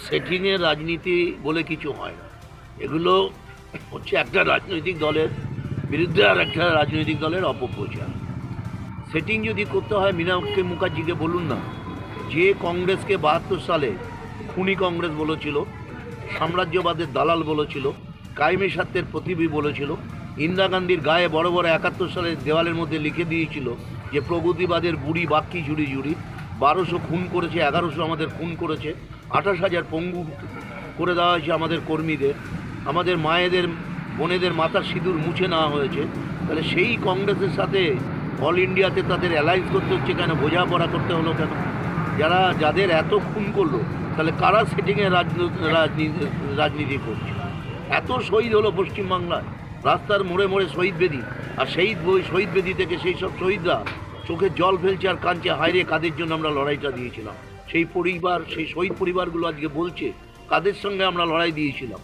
সেটিংয়ের রাজনীতি বলে কিছু হয় না। এগুলো হচ্ছে একটা রাজনৈতিক দলের বিরুদ্ধে আর একটা রাজনৈতিক দলের অপপ্রচার। সেটিং যদি করতে হয় মীনাক্ষী মুখার্জিকে বলুন না, যে কংগ্রেসকে 72 সালে খুনি কংগ্রেস বলেছিল, সাম্রাজ্যবাদের দালাল বলেছিল, কায়েমি স্বার্থের প্রতিবি বলেছিল, ইন্দিরা গান্ধীর গায়ে বড় বড় 71 সালের দেওয়ালের মধ্যে লিখে দিয়েছিল যে প্রগতিবাদের বুড়ি বাক্কি ঝুড়ি ঝুড়ি, 1200 খুন করেছে, 1100 আমাদের খুন করেছে, 28,000 পঙ্গু করে দেওয়া হয়েছে আমাদের কর্মীদের, আমাদের মায়েদের বোনেদের মাথার সিঁদুর মুছে নেওয়া হয়েছে। তাহলে সেই কংগ্রেসের সাথে অল ইন্ডিয়াতে তাদের অ্যালায়েন্স করতে হচ্ছে কেন, বোঝাপড়া করতে হলো কেন? যাদের এত খুন করলো, তাহলে কারা সেটিংয়ে রাজনীতি করছে? এত শহীদ হলো পশ্চিমবাংলায়, রাস্তার মোড়ে মোড়ে শহীদ বেদি, আর শহীদ বেদি থেকে সেই সব শহীদরা চোখে জল ফেলছে আর কাঁদছে, হায়রে কাদের জন্য আমরা লড়াইটা দিয়েছিলাম। সেই শহীদ পরিবারগুলো আজকে বলছে কাদের সঙ্গে আমরা লড়াই দিয়েছিলাম।